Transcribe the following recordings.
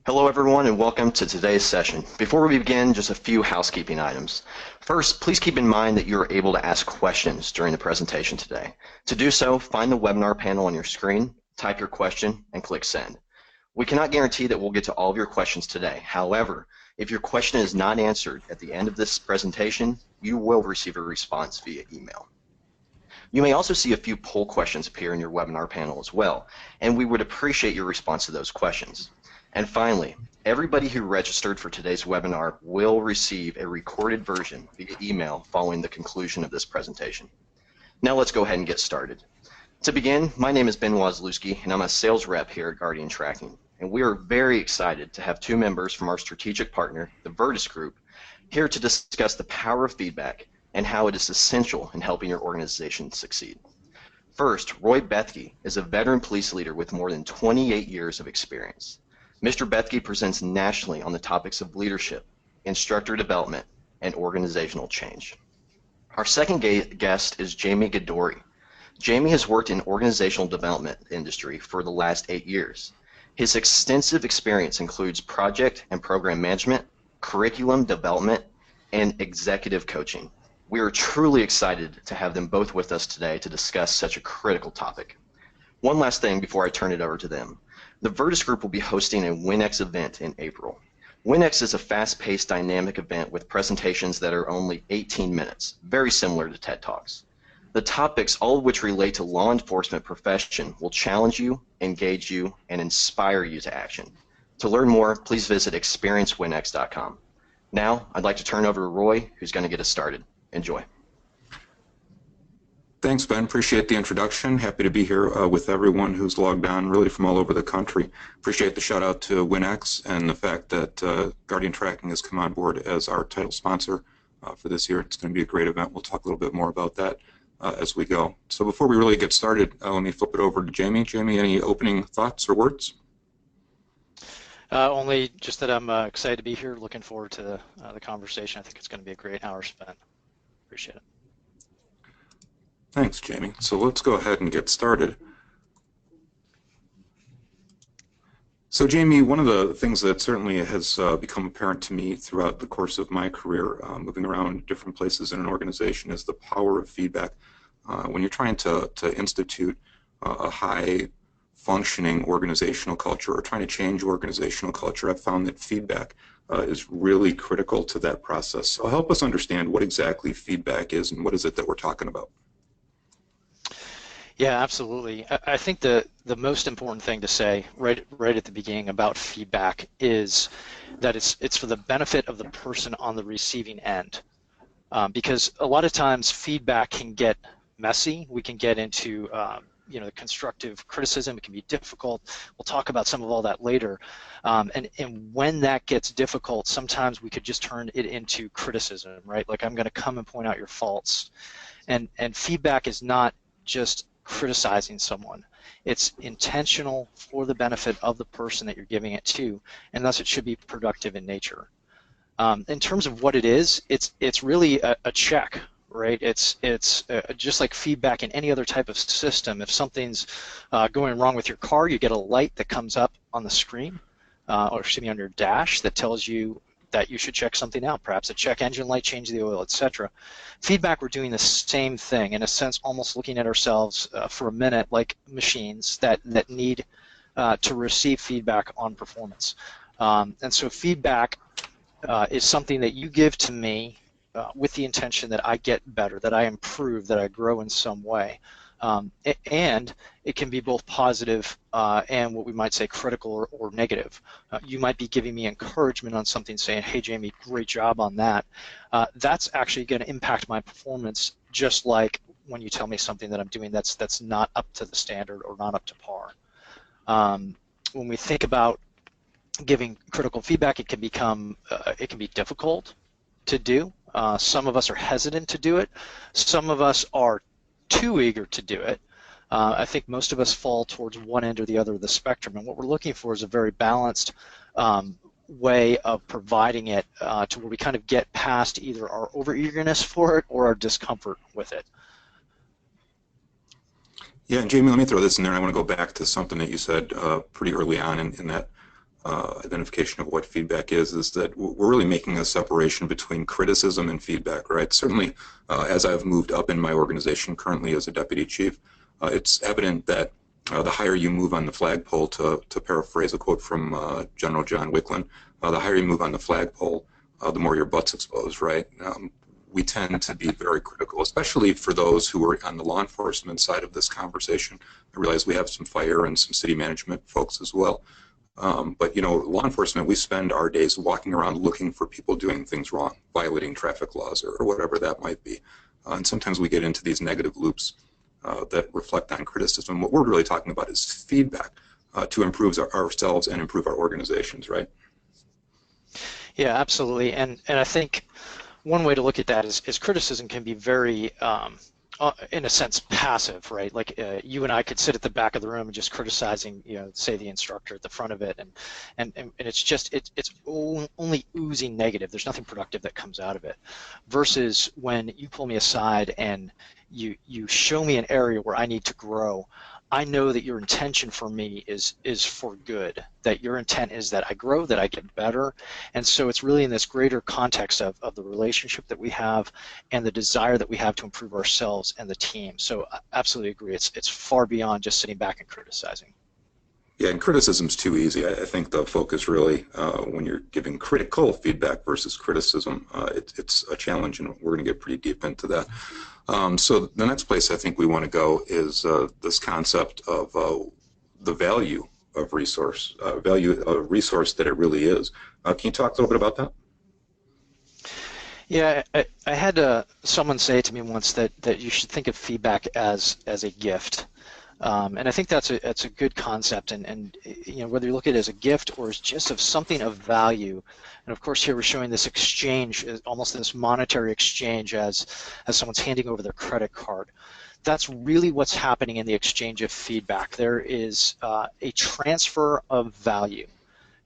Hello everyone and welcome to today's session. Before we begin, just a few housekeeping items. First, please keep in mind that you are able to ask questions during the presentation today. To do so, find the webinar panel on your screen, type your question, and click send. We cannot guarantee that we'll get to all of your questions today. However, if your question is not answered at the end of this presentation, you will receive a response via email. You may also see a few poll questions appear in your webinar panel as well, and we would appreciate your response to those questions. And finally, everybody who registered for today's webinar will receive a recorded version via email following the conclusion of this presentation. Now let's go ahead and get started. To begin, my name is Ben Wazlewski, and I'm a sales rep here at Guardian Tracking. And we are very excited to have two members from our strategic partner, the Virtus Group, here to discuss the power of feedback and how it is essential in helping your organization succeed. First, Bethge is a veteran police leader with more than 28 years of experience. Mr. Bethge presents nationally on the topics of leadership, instructor development, and organizational change. Our second guest is Jamey Gadoury. Jamey has worked in organizational development industry for the last 8 years. His extensive experience includes project and program management, curriculum development, and executive coaching. We are truly excited to have them both with us today to discuss such a critical topic. One last thing before I turn it over to them. The Virtus Group will be hosting a WinX event in April. WinX is a fast-paced, dynamic event with presentations that are only 18 minutes, very similar to TED Talks. The topics, all of which relate to law enforcement profession, will challenge you, engage you, and inspire you to action. To learn more, please visit experiencewinx.com. Now, I'd like to turn over to Roy, who's going to get us started. Enjoy. Thanks, Ben. Appreciate the introduction. Happy to be here with everyone who's logged on, really from all over the country. Appreciate the shout out to WinX and the fact that Guardian Tracking has come on board as our title sponsor for this year. It's going to be a great event. We'll talk a little bit more about that as we go. So before we really get started, let me flip it over to Jamey. Jamey, any opening thoughts or words? Only just that I'm excited to be here. Looking forward to the conversation. I think it's going to be a great hour spent. Appreciate it. Thanks, Jamey. So let's go ahead and get started. So Jamey, one of the things that certainly has become apparent to me throughout the course of my career, moving around different places in an organization, is the power of feedback. When you're trying to institute a high-functioning organizational culture or trying to change organizational culture, I've found that feedback is really critical to that process. So help us understand what exactly feedback is and what is it that we're talking about. Yeah, absolutely. I think the most important thing to say right at the beginning about feedback is that it's for the benefit of the person on the receiving end, because a lot of times feedback can get messy. We can get into constructive criticism. It can be difficult. We'll talk about some of all that later. And when that gets difficult, sometimes we could just turn it into criticism, right? Like, I'm going to come and point out your faults. And feedback is not just criticizing someone. It's intentional for the benefit of the person that you're giving it to, and thus it should be productive in nature. In terms of what it is, it's really a check, right? It's just like feedback in any other type of system. If something's going wrong with your car, you get a light that comes up on the screen, or excuse me, on your dash that tells you that you should check something out, perhaps a check engine light, change the oil, etc. Feedback, we're doing the same thing, in a sense, almost looking at ourselves for a minute like machines that need to receive feedback on performance. And so feedback is something that you give to me with the intention that I get better, that I improve, that I grow in some way. And it can be both positive and what we might say critical or negative. You might be giving me encouragement on something, saying, hey, Jamey, great job on that. That's actually going to impact my performance, just like when you tell me something that I'm doing that's not up to the standard or not up to par. When we think about giving critical feedback, it can be difficult to do. Some of us are hesitant to do it. Some of us are too eager to do it. I think most of us fall towards one end or the other of the spectrum, and what we're looking for is a very balanced way of providing it to where we kind of get past either our over-eagerness for it or our discomfort with it. Yeah, and Jamey, let me throw this in there. I want to go back to something that you said pretty early on in that identification of what feedback is that we're really making a separation between criticism and feedback, right? Certainly, as I've moved up in my organization currently as a deputy chief, it's evident that the higher you move on the flagpole, to paraphrase a quote from General John Wicklund, the higher you move on the flagpole, the more your butt's exposed, right? We tend to be very critical, especially for those who are on the law enforcement side of this conversation. I realize we have some fire and some city management folks as well. But, you know, law enforcement, we spend our days walking around looking for people doing things wrong, violating traffic laws or whatever that might be. And sometimes we get into these negative loops that reflect on criticism. What we're really talking about is feedback to improve ourselves and improve our organizations, right? Yeah, absolutely. And I think one way to look at that is criticism can be very, in a sense, passive, right? Like you and I could sit at the back of the room and just criticizing, you know, say the instructor at the front of it, and it's just it's only oozing negative. There's nothing productive that comes out of it. Versus when you pull me aside and you show me an area where I need to grow, I know that your intention for me is for good, that your intent is that I grow, that I get better. And so it's really in this greater context of the relationship that we have and the desire that we have to improve ourselves and the team. So I absolutely agree. It's far beyond just sitting back and criticizing. Yeah, and criticism's too easy. I think the focus really, when you're giving critical feedback versus criticism, it's a challenge, and we're going to get pretty deep into that. So the next place I think we want to go is this concept of the value of resource, value of resource that it really is. Can you talk a little bit about that? Yeah, I had someone say to me once that you should think of feedback as a gift. And I think that's a good concept, and you know, whether you look at it as a gift or as just of something of value, and of course here we're showing this exchange, almost this monetary exchange as someone's handing over their credit card. That's really what's happening in the exchange of feedback. There is a transfer of value,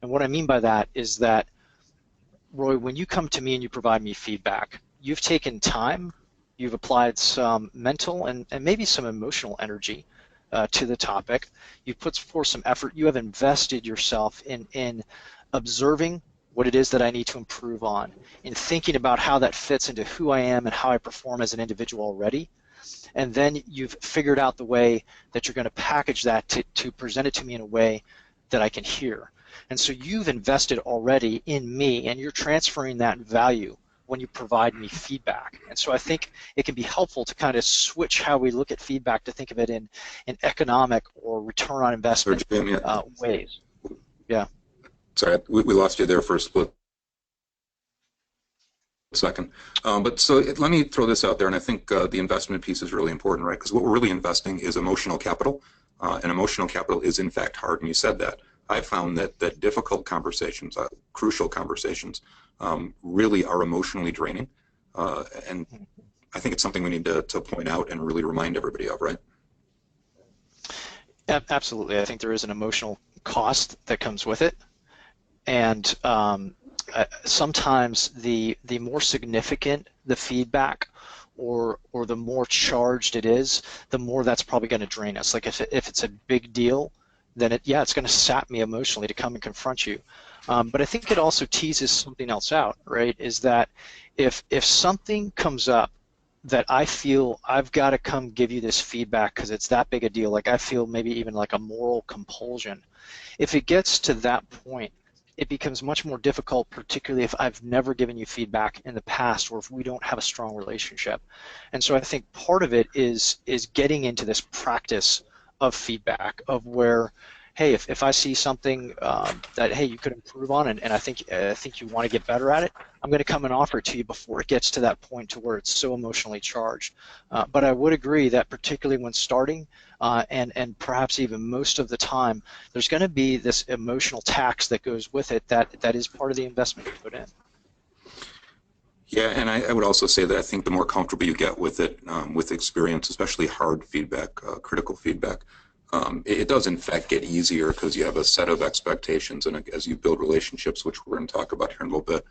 and what I mean by that is that, Roy, when you come to me and you provide me feedback, you've taken time, you've applied some mental and maybe some emotional energy to the topic. You've put forth some effort. You have invested yourself in observing what it is that I need to improve on, in thinking about how that fits into who I am and how I perform as an individual already. And then you've figured out the way that you're going to package that to present it to me in a way that I can hear. And so you've invested already in me, and you're transferring that value when you provide me feedback. And so I think it can be helpful to kind of switch how we look at feedback to think of it in economic or return on investment ways. Yeah. Sorry, we lost you there for a split second. But so let me throw this out there, and I think the investment piece is really important, right? Because what we're really investing is emotional capital, and emotional capital is in fact hard, and you said that. I found that difficult conversations, crucial conversations, really are emotionally draining, and I think it's something we need to point out and really remind everybody of, right? Absolutely. I think there is an emotional cost that comes with it, and sometimes the more significant the feedback or the more charged it is, the more that's probably going to drain us. Like if it's a big deal, then it's going to sap me emotionally to come and confront you. But I think it also teases something else out, right? Is that if something comes up that I feel I've got to come give you this feedback because it's that big a deal, like I feel maybe even like a moral compulsion, if it gets to that point, it becomes much more difficult, particularly if I've never given you feedback in the past or if we don't have a strong relationship. And so I think part of it is getting into this practice of feedback, of where, hey, if I see something that, hey, you could improve on, and I think you want to get better at it, I'm going to come and offer it to you before it gets to that point to where it's so emotionally charged. But I would agree that particularly when starting, and perhaps even most of the time, there's going to be this emotional tax that goes with it that is part of the investment you put in. Yeah, and I would also say that I think the more comfortable you get with it, with experience, especially hard feedback, critical feedback, it does in fact get easier because you have a set of expectations, and as you build relationships, which we're going to talk about here in a little bit,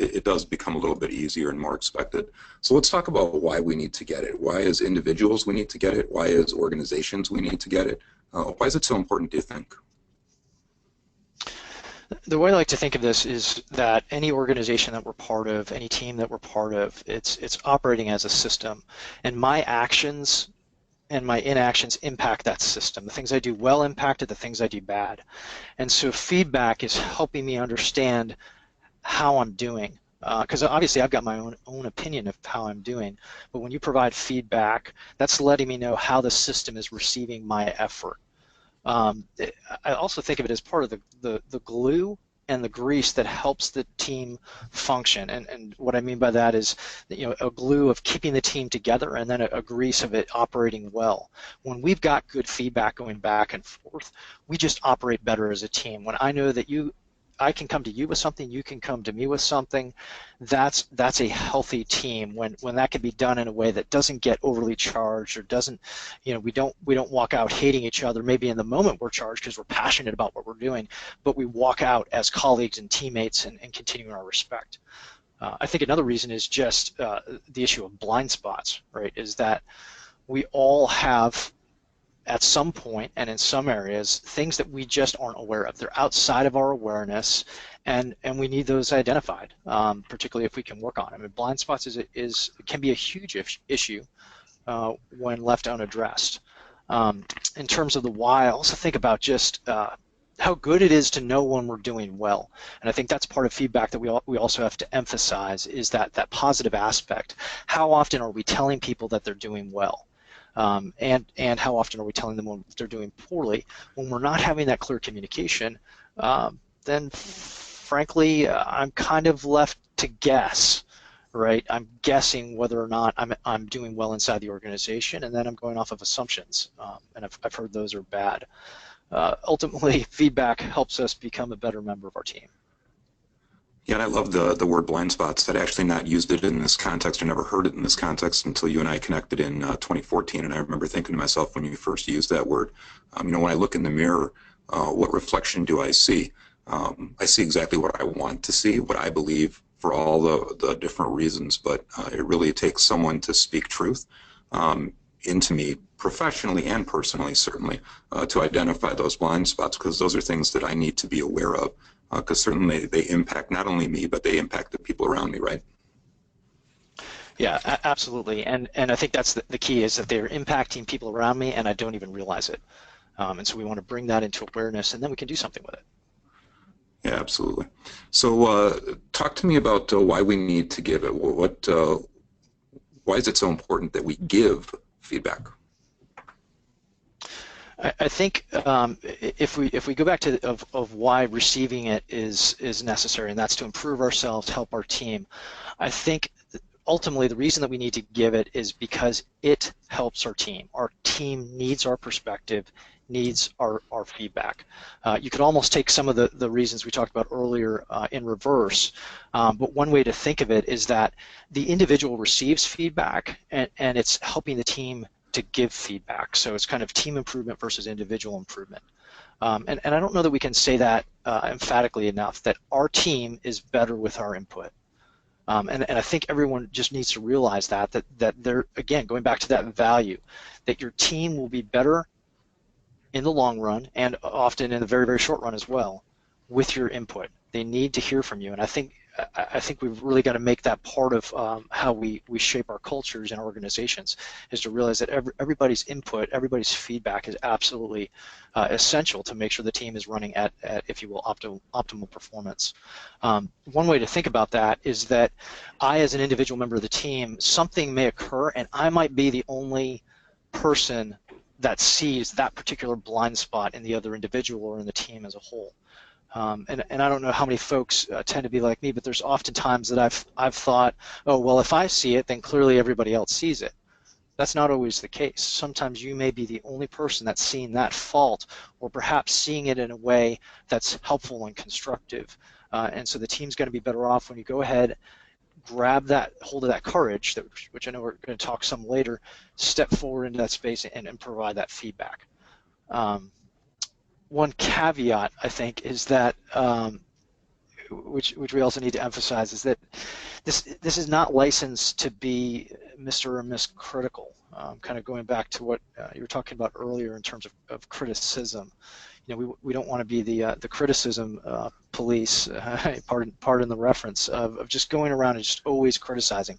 it does become a little bit easier and more expected. So let's talk about why we need to get it. Why as individuals we need to get it? Why as organizations we need to get it? Why is it so important, do you think? The way I like to think of this is that any organization that we're part of, any team that we're part of, it's operating as a system, and my actions and my inactions impact that system. The things I do well impact it, the things I do bad. And so feedback is helping me understand how I'm doing. Because obviously I've got my own opinion of how I'm doing, but when you provide feedback, that's letting me know how the system is receiving my effort. Um, I also think of it as part of the glue and the grease that helps the team function. And what I mean by that is, a glue of keeping the team together, and then a grease of it operating well. When we've got good feedback going back and forth, we just operate better as a team. When I know that I can come to you with something, you can come to me with something, that's a healthy team when that can be done in a way that doesn't get overly charged, or doesn't, we don't walk out hating each other. Maybe in the moment we're charged because we're passionate about what we're doing, but we walk out as colleagues and teammates and continuing our respect. I think another reason is just the issue of blind spots, right? Is that we all have, at some point and in some areas, things that we just aren't aware of. They're outside of our awareness, and we need those identified, particularly if we can work on them. And blind spots can be a huge issue when left unaddressed. In terms of the why, I also think about just how good it is to know when we're doing well. And I think that's part of feedback that we also have to emphasize, is that positive aspect. How often are we telling people that they're doing well? And how often are we telling them when they're doing poorly? When we're not having that clear communication, then frankly, I'm kind of left to guess, right? I'm guessing whether or not I'm doing well inside the organization, and then I'm going off of assumptions, and I've heard those are bad. Ultimately, feedback helps us become a better member of our team. Yeah, and I love the word blind spots. I'd actually not used it in this context, or never heard it in this context until you and I connected in 2014. And I remember thinking to myself, when you first used that word, when I look in the mirror, what reflection do I see? I see exactly what I want to see, what I believe, for all the different reasons. But it really takes someone to speak truth into me, professionally and personally, certainly, to identify those blind spots, because those are things that I need to be aware of. Because certainly they impact not only me, but they impact the people around me, right? Yeah, absolutely. And I think that's the key, is that they're impacting people around me and I don't even realize it. And so we want to bring that into awareness, and then we can do something with it. Yeah, absolutely. So talk to me about why we need to give it. Why is it so important that we give feedback? I think if we go back to of why receiving it is necessary, and that's to improve ourselves, help our team. I think ultimately the reason that we need to give it is because it helps our team. Our team needs our perspective, needs our feedback. You could almost take some of the reasons we talked about earlier in reverse, but one way to think of it is that the individual receives feedback, and it's helping the team to give feedback. So it's kind of team improvement versus individual improvement. And I don't know that we can say that emphatically enough, that our team is better with our input. And I think everyone just needs to realize that they're, again, going back to that value, that your team will be better in the long run, and often in the very, very short run as well, with your input. They need to hear from you, and I think we've really got to make that part of how we shape our cultures and organizations, is to realize that everybody's input, everybody's feedback is absolutely essential to make sure the team is running at if you will, optimal performance. One way to think about that is that I, as an individual member of the team, something may occur, and I might be the only person that sees that particular blind spot in the other individual or in the team as a whole. And I don't know how many folks tend to be like me, but there's often times that I've thought, oh, well, if I see it, then clearly everybody else sees it. That's not always the case. Sometimes you may be the only person that's seeing that fault, or perhaps seeing it in a way that's helpful and constructive. And so the team's going to be better off when you go ahead, grab that hold of that courage, which I know we're going to talk some later, step forward into that space and provide that feedback. One caveat, I think, is that which we also need to emphasize, is that this is not licensed to be Mr. or Miss Critical. Kind of going back to what you were talking about earlier in terms of criticism. we don't want to be the criticism police, pardon the reference, of just going around and just always criticizing.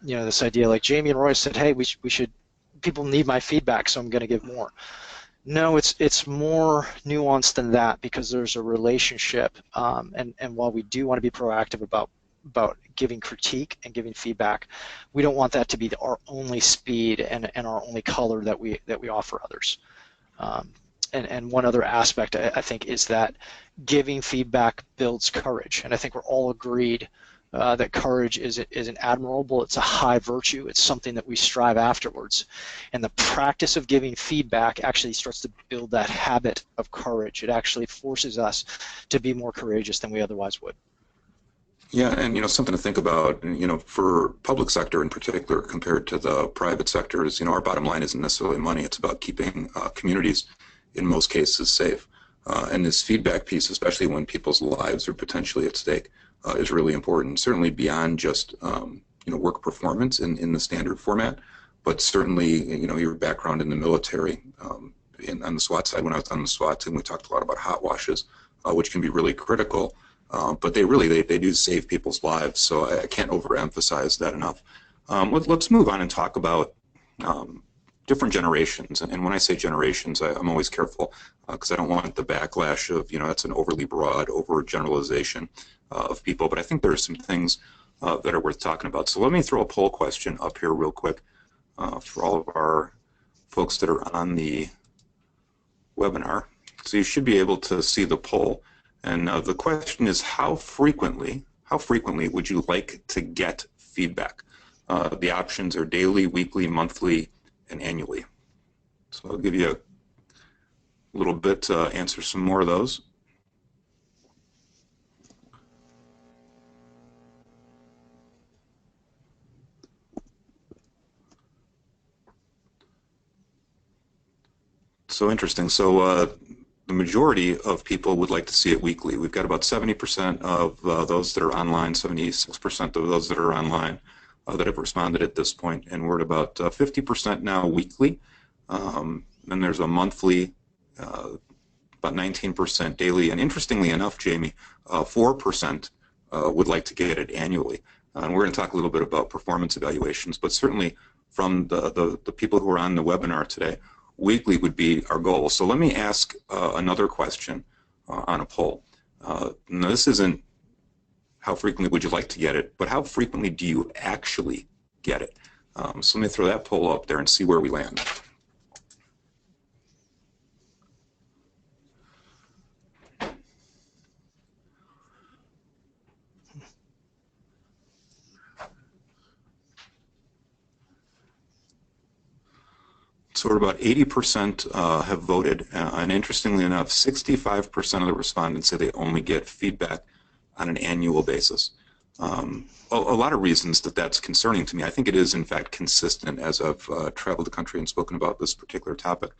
This idea, like Jamey and Roy said, hey, we should, people need my feedback, so I'm going to give more. No, it's more nuanced than that, because there's a relationship, and while we do want to be proactive about giving critique and giving feedback, we don't want that to be our only speed and our only color that we offer others. And one other aspect, I think, is that giving feedback builds courage, and I think we're all agreed that courage is an admirable, it's a high virtue, it's something that we strive afterwards. And the practice of giving feedback actually starts to build that habit of courage. It actually forces us to be more courageous than we otherwise would. Yeah, and something to think about, for public sector in particular compared to the private sector is, our bottom line isn't necessarily money, it's about keeping communities in most cases safe. And this feedback piece, especially when people's lives are potentially at stake, is really important, certainly beyond just work performance in the standard format, but certainly your background in the military. On the SWAT side, when I was on the SWAT team, we talked a lot about hot washes, which can be really critical, but they do save people's lives, so I can't overemphasize that enough. Let's move on and talk about different generations, and when I say generations, I'm always careful because I don't want the backlash of that's an overly broad overgeneralization of people, but I think there are some things that are worth talking about. So let me throw a poll question up here real quick for all of our folks that are on the webinar. So you should be able to see the poll, and the question is, how frequently would you like to get feedback? The options are daily, weekly, monthly, and annually. So I'll give you a little bit to answer some more of those. So interesting. So the majority of people would like to see it weekly. We've got about 70% of those that are online, 76% of those that are online that have responded at this point, and we're at about 50% now weekly. Then there's a monthly, about 19% daily, and interestingly enough, Jamey, 4% would like to get it annually. And we're going to talk a little bit about performance evaluations, but certainly from the people who are on the webinar today, weekly would be our goal. So let me ask another question on a poll. Now this isn't how frequently would you like to get it, but how frequently do you actually get it? So let me throw that poll up there and see where we land. So we're about 80% have voted, and interestingly enough, 65% of the respondents say they only get feedback on an annual basis. A lot of reasons that's concerning to me. I think it is, in fact, consistent as I've traveled the country and spoken about this particular topic.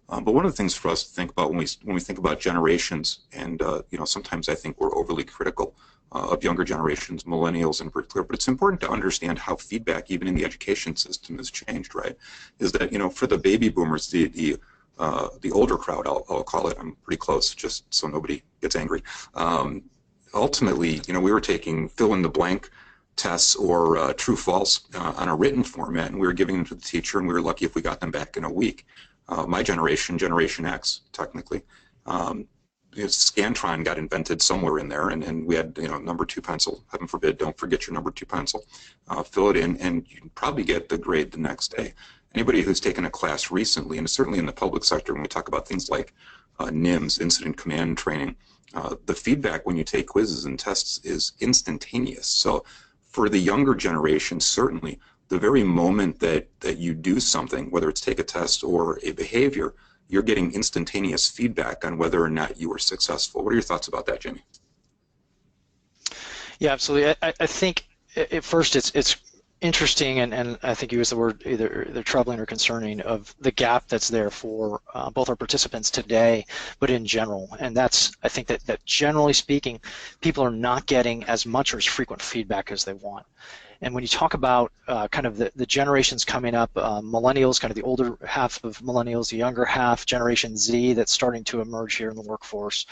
But one of the things for us to think about when we think about generations, and sometimes I think we're overly critical of younger generations, millennials in particular, but it's important to understand how feedback, even in the education system, has changed, right? Is that, for the baby boomers, the older crowd, I'll call it, I'm pretty close, just so nobody gets angry. Ultimately, we were taking fill-in-the-blank tests or true-false on a written format, and we were giving them to the teacher, and we were lucky if we got them back in a week. My generation, Generation X, technically, Scantron got invented somewhere in there, and we had number 2 pencil. Heaven forbid, don't forget your number 2 pencil. Fill it in, and you can probably get the grade the next day. Anybody who's taken a class recently, and certainly in the public sector, when we talk about things like NIMS, Incident Command Training, the feedback when you take quizzes and tests is instantaneous. So for the younger generation, certainly, the very moment that you do something, whether it's take a test or a behavior, you're getting instantaneous feedback on whether or not you were successful. What are your thoughts about that, Jamey? Yeah, absolutely. I think at first it's interesting, and I think you used the word either troubling or concerning, of the gap that's there for both our participants today, but in general. And that's, I think that generally speaking, people are not getting as much or as frequent feedback as they want. And when you talk about kind of the generations coming up, millennials, kind of the older half of millennials, the younger half, Generation Z that's starting to emerge here in the workforce,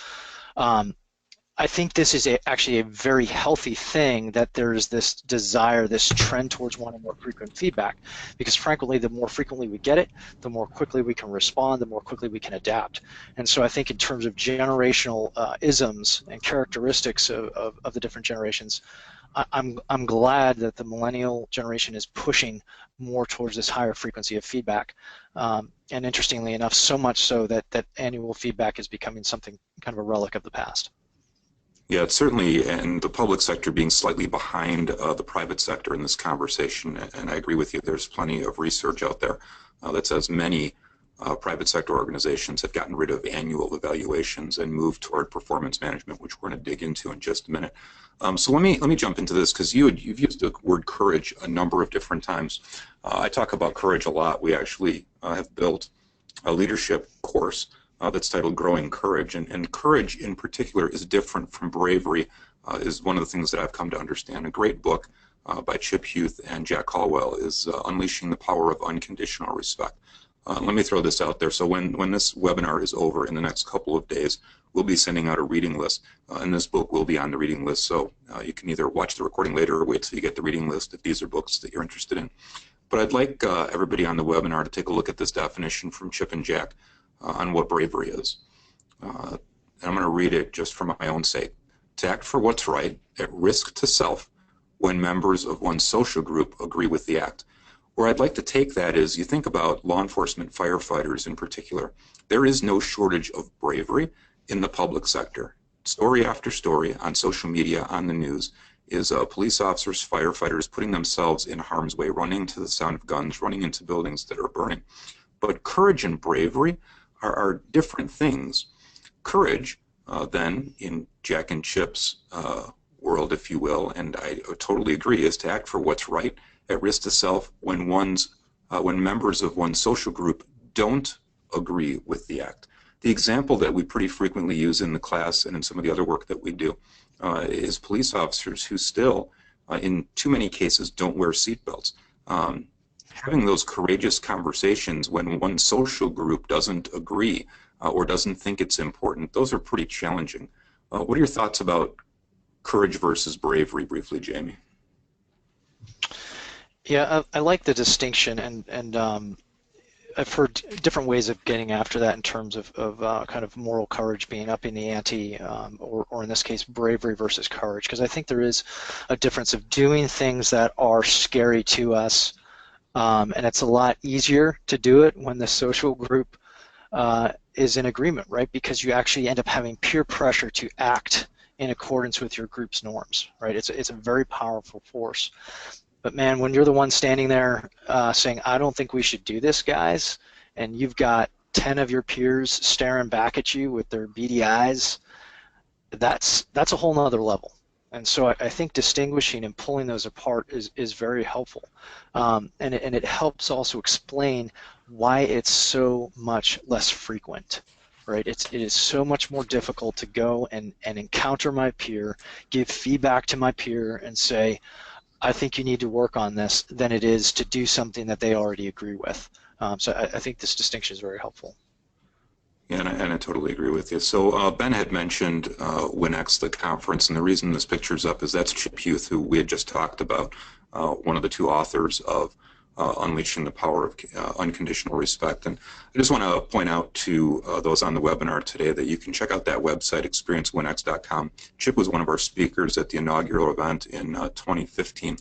I think this is actually a very healthy thing that there's this desire, this trend towards wanting more frequent feedback, because frankly, the more frequently we get it, the more quickly we can respond, the more quickly we can adapt. And so I think in terms of generational isms and characteristics of the different generations, I'm glad that the millennial generation is pushing more towards this higher frequency of feedback. And interestingly enough, so much so that annual feedback is becoming something kind of a relic of the past. Yeah, it's certainly, and the public sector being slightly behind the private sector in this conversation, and I agree with you, there's plenty of research out there that says many private sector organizations have gotten rid of annual evaluations and moved toward performance management, which we're going to dig into in just a minute. So let me jump into this, because you've used the word courage a number of different times. I talk about courage a lot. We actually have built a leadership course that's titled Growing Courage, and courage in particular is different from bravery, is one of the things that I've come to understand. A great book by Chip Huth and Jack Caldwell is Unleashing the Power of Unconditional Respect. Let me throw this out there. So when this webinar is over in the next couple of days, we'll be sending out a reading list, and this book will be on the reading list, so you can either watch the recording later or wait till you get the reading list if these are books that you're interested in. But I'd like everybody on the webinar to take a look at this definition from Chip and Jack on what bravery is. And I'm going to read it just for my own sake. To act for what's right at risk to self when members of one's social group agree with the act. Where I'd like to take that is, you think about law enforcement firefighters in particular, there is no shortage of bravery in the public sector. Story after story on social media, on the news, is police officers, firefighters putting themselves in harm's way, running to the sound of guns, running into buildings that are burning. But courage and bravery are different things. Courage, then, in Jack and Chip's world, if you will, and I totally agree, is to act for what's right at risk to self when members of one's social group don't agree with the act. The example that we pretty frequently use in the class and in some of the other work that we do is police officers who still, in too many cases, don't wear seatbelts. Having those courageous conversations when one social group doesn't agree or doesn't think it's important, those are pretty challenging. What are your thoughts about courage versus bravery, briefly, Jamey? Yeah, I like the distinction, and I've heard different ways of getting after that in terms of kind of moral courage being upping the ante, or in this case, bravery versus courage, because I think there is a difference of doing things that are scary to us, and it's a lot easier to do it when the social group is in agreement, right? Because you actually end up having peer pressure to act in accordance with your group's norms, right? It's a very powerful force. But man, when you're the one standing there saying, I don't think we should do this, guys, and you've got 10 of your peers staring back at you with their beady eyes, that's a whole nother level. And so I think distinguishing and pulling those apart is very helpful. And it helps also explain why it's so much less frequent. Right? It is so much more difficult to go and encounter my peer, give feedback to my peer, and say, I think you need to work on this, than it is to do something that they already agree with. So I think this distinction is very helpful. Yeah, and I totally agree with you. So Ben had mentioned WinX, the conference, and the reason this picture's up is that's Chip Huth, who we had just talked about, one of the two authors of Unleashing the Power of Unconditional Respect. And I just want to point out to those on the webinar today that you can check out that website, experiencewinx.com. Chip was one of our speakers at the inaugural event in 2015.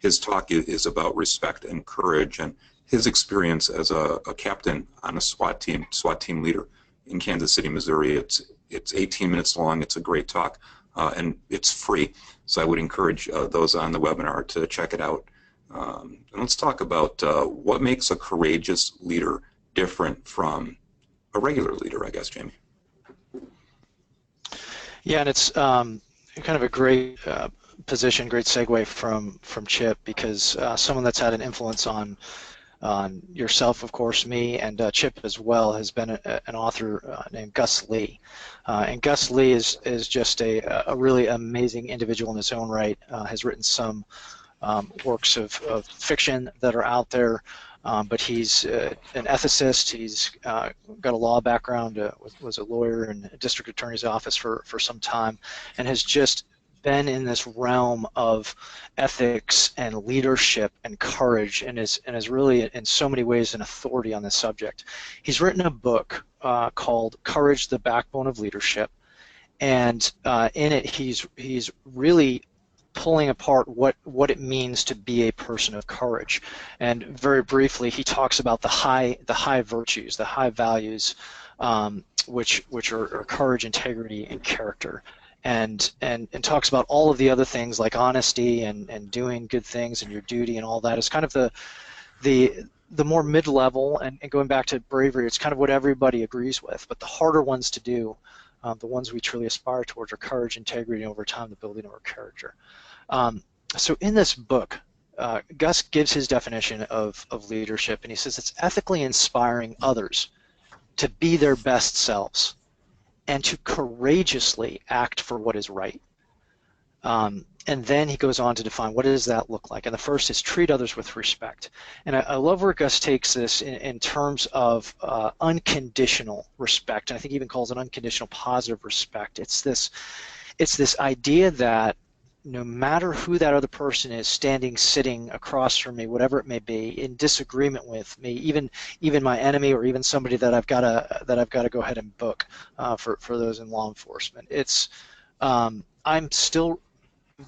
His talk is about respect and courage and his experience as a captain on a SWAT team leader in Kansas City, Missouri. It's 18 minutes long. It's a great talk, and it's free. So I would encourage those on the webinar to check it out. And let's talk about what makes a courageous leader different from a regular leader, I guess, Jamey. Yeah, and it's kind of a great position, great segue from Chip, because someone that's had an influence on yourself, of course, me, and Chip as well, has been an author named Gus Lee. And Gus Lee is just a really amazing individual in his own right, has written some works of fiction that are out there. But he's an ethicist. He's got a law background, was a lawyer in a district attorney's office for some time, and has just been in this realm of ethics and leadership and courage, and is really in so many ways an authority on this subject. He's written a book called Courage, the Backbone of Leadership, and in it he's really pulling apart what it means to be a person of courage. And very briefly, he talks about the high virtues, the high values, which are courage, integrity, and character, and talks about all of the other things like honesty and doing good things and your duty and all that is kind of the more mid-level, and going back to bravery, it's kind of what everybody agrees with, but the harder ones to do, the ones we truly aspire towards, are courage, integrity, and over time the building of our character. So in this book, Gus gives his definition of leadership, and he says it's ethically inspiring others to be their best selves and to courageously act for what is right. And then he goes on to define what does that look like. And the first is treat others with respect. And I love where Gus takes this in terms of unconditional respect, and I think he even calls it unconditional positive respect. It's this idea that no matter who that other person is, standing, sitting across from me, whatever it may be, in disagreement with me, even my enemy, or even somebody that I've got to go ahead and book for those in law enforcement, it's I'm still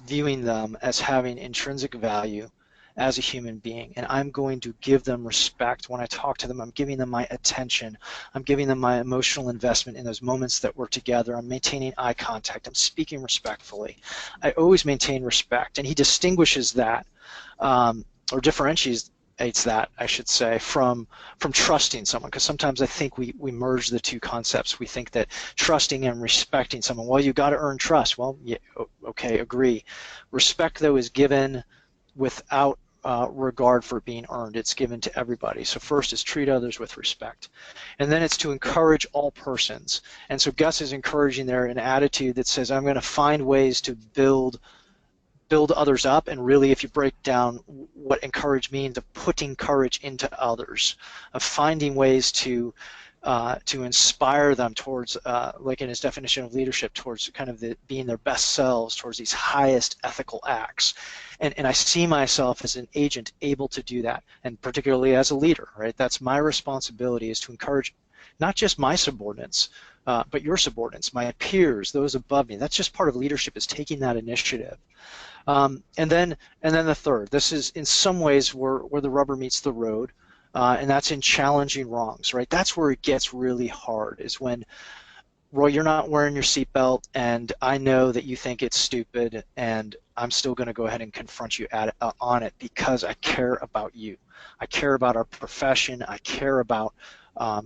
viewing them as having intrinsic value as a human being, and I'm going to give them respect when I talk to them. I'm giving them my attention. I'm giving them my emotional investment in those moments that we're together. I'm maintaining eye contact. I'm speaking respectfully. I always maintain respect, and he distinguishes that, or differentiates that, I should say, from trusting someone, because sometimes I think we merge the two concepts. We think that trusting and respecting someone, well, you got to earn trust. Well, yeah, okay, agree. Respect, though, is given without regard for being earned. It's given to everybody. So first is treat others with respect, and then it's to encourage all persons. And so Gus is encouraging there an attitude that says, I'm going to find ways to build others up, and really, if you break down what encourage means, of putting courage into others, of finding ways to inspire them towards, like in his definition of leadership, towards kind of being their best selves, towards these highest ethical acts. And I see myself as an agent able to do that, and particularly as a leader, right? That's my responsibility, is to encourage not just my subordinates, but your subordinates, my peers, those above me. That's just part of leadership, is taking that initiative. And then the third, this is in some ways where the rubber meets the road, and that's in challenging wrongs, right? That's where it gets really hard, is when, Roy, you're not wearing your seatbelt, and I know that you think it's stupid, and I'm still going to go ahead and confront you on it, because I care about you. I care about our profession. I care about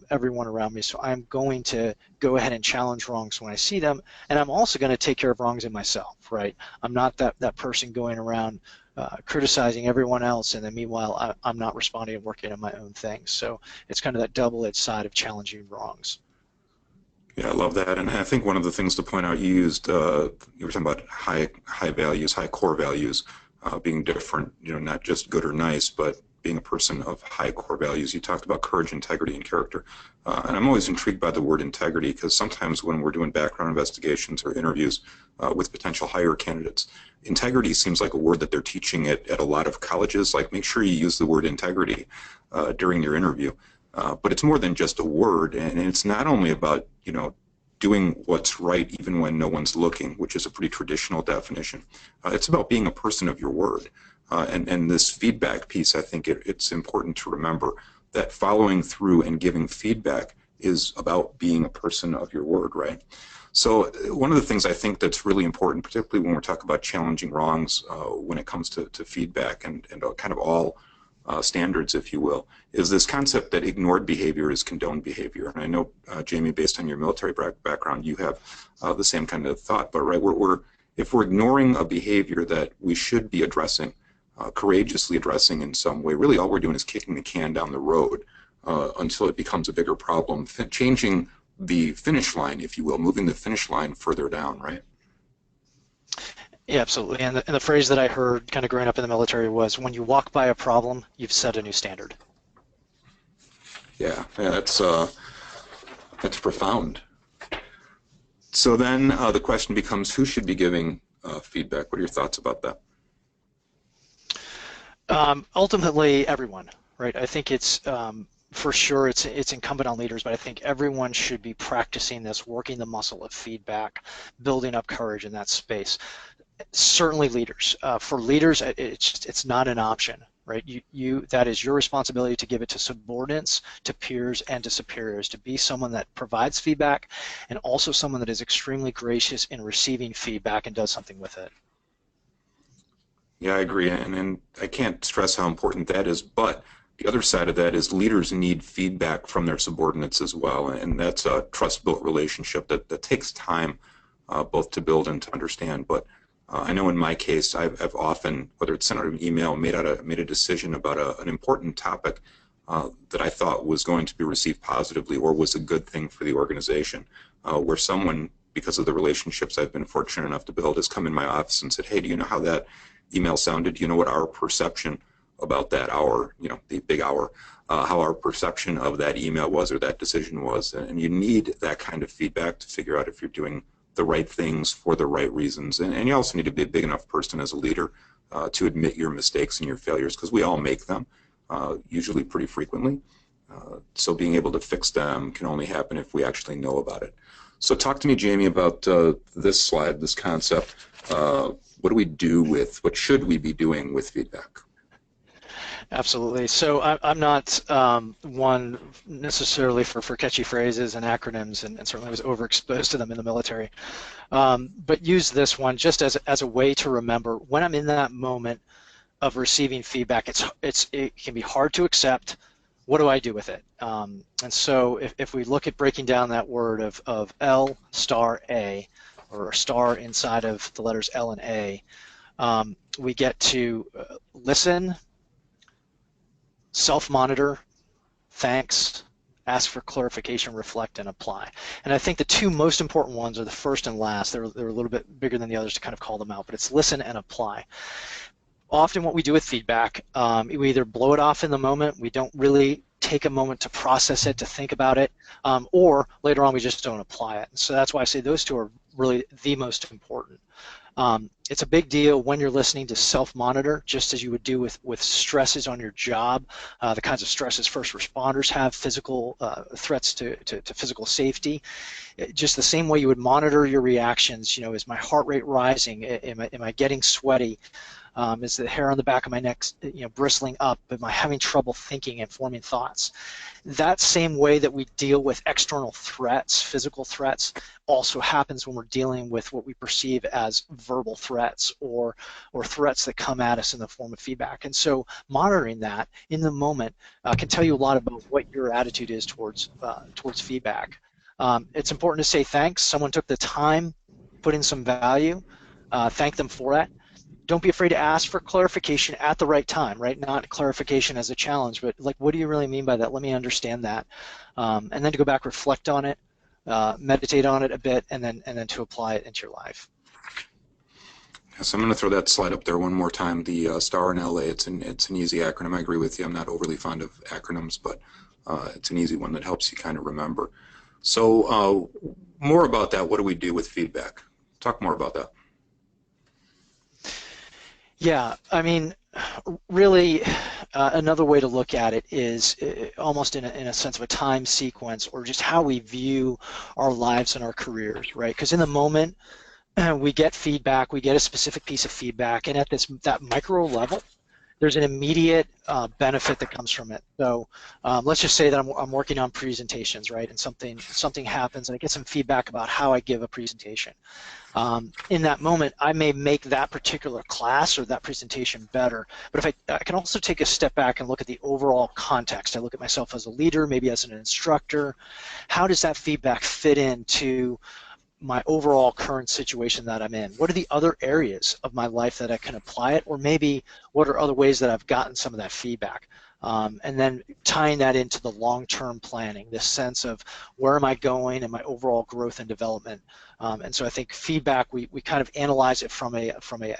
everyone around me. So I'm going to go ahead and challenge wrongs when I see them, and I'm also going to take care of wrongs in myself, right? I'm not that person going around criticizing everyone else, and then meanwhile I'm not responding and working on my own things. So it's kind of that double-edged side of challenging wrongs. Yeah, I love that, and I think one of the things to point out, you were talking about high values, high core values, being different, not just good or nice, but being a person of high core values. You talked about courage, integrity, and character, and I'm always intrigued by the word integrity, because sometimes when we're doing background investigations or interviews with potential hire candidates, integrity seems like a word that they're teaching at a lot of colleges, like make sure you use the word integrity during your interview. But it's more than just a word, and it's not only about doing what's right even when no one's looking, which is a pretty traditional definition. It's about being a person of your word, and this feedback piece. I think it's important to remember that following through and giving feedback is about being a person of your word, right? So one of the things I think that's really important, particularly when we're talking about challenging wrongs, when it comes to feedback and kind of all standards, if you will, is this concept that ignored behavior is condoned behavior. And I know, Jamey, based on your military background, you have the same kind of thought. But right, if we're ignoring a behavior that we should be addressing, courageously addressing in some way, really all we're doing is kicking the can down the road until it becomes a bigger problem, changing the finish line, if you will, moving the finish line further down, right? Yeah, absolutely. And the phrase that I heard kind of growing up in the military was, when you walk by a problem, you've set a new standard. Yeah, yeah, that's profound. So then the question becomes, who should be giving feedback? What are your thoughts about that? Ultimately, everyone, right? I think it's for sure it's incumbent on leaders, but I think everyone should be practicing this, working the muscle of feedback, building up courage in that space. Certainly leaders. For leaders, it's not an option, right? That is your responsibility to give it to subordinates, to peers, and to superiors, to be someone that provides feedback and also someone that is extremely gracious in receiving feedback and does something with it. Yeah, I agree, and I can't stress how important that is, but the other side of that is leaders need feedback from their subordinates as well, and that's a trust-built relationship that takes time both to build and to understand. But I know in my case, I've often, whether it's sent out an email, made a decision about an important topic that I thought was going to be received positively or was a good thing for the organization, where someone, because of the relationships I've been fortunate enough to build, has come in my office and said, "Hey, do you know how that email sounded? Do you know what our perception about that hour, the big hour, how our perception of that email was or that decision was?" And you need that kind of feedback to figure out if you're doing the right things for the right reasons. And you also need to be a big enough person as a leader to admit your mistakes and your failures, because we all make them, usually pretty frequently. So being able to fix them can only happen if we actually know about it. So talk to me, Jamey, about this slide, this concept. What should we be doing with feedback? Absolutely. So I'm not one necessarily for catchy phrases and acronyms, and certainly was overexposed to them in the military. But use this one just as a way to remember when I'm in that moment of receiving feedback. It can be hard to accept. What do I do with it? And so if we look at breaking down that word of L star A, or a star inside of the letters L and A, we get to listen, self-monitor, thanks, ask for clarification, reflect, and apply. And I think the two most important ones are the first and last. They're a little bit bigger than the others to kind of call them out, but it's listen and apply. Often what we do with feedback, we either blow it off in the moment, we don't really take a moment to process it, to think about it, or later on we just don't apply it. So that's why I say those two are really the most important. It's a big deal when you're listening to self-monitor, just as you would do with stresses on your job, the kinds of stresses first responders have, physical threats to physical safety. Just the same way you would monitor your reactions, is my heart rate rising? Am I getting sweaty? Is the hair on the back of my neck, bristling up? Am I having trouble thinking and forming thoughts? That same way that we deal with external threats, physical threats, also happens when we're dealing with what we perceive as verbal threats or threats that come at us in the form of feedback. And so monitoring that in the moment can tell you a lot about what your attitude is towards feedback. It's important to say thanks. Someone took the time, put in some value. Thank them for that. Don't be afraid to ask for clarification at the right time, right? Not clarification as a challenge, but like, what do you really mean by that? Let me understand that. And then to go back, reflect on it, meditate on it a bit, and then to apply it into your life. So I'm going to throw that slide up there one more time. The STAR and LA, it's an easy acronym. I agree with you. I'm not overly fond of acronyms, but it's an easy one that helps you kind of remember. So more about that. What do we do with feedback? Talk more about that. Yeah, I mean, really, another way to look at it is almost in a sense of a time sequence, or just how we view our lives and our careers, right? Because in the moment, we get feedback, we get a specific piece of feedback, and at that micro level, there's an immediate benefit that comes from it. So let's just say that I'm working on presentations, right? And something happens, and I get some feedback about how I give a presentation. In that moment, I may make that particular class or that presentation better. But if I can also take a step back and look at the overall context. I look at myself as a leader, maybe as an instructor. How does that feedback fit into my overall current situation that I'm in? What are the other areas of my life that I can apply it? Or maybe what are other ways that I've gotten some of that feedback? and then tying that into the long-term planning, this sense of where am I going and my overall growth and development. And so I think feedback, we kind of analyze it from a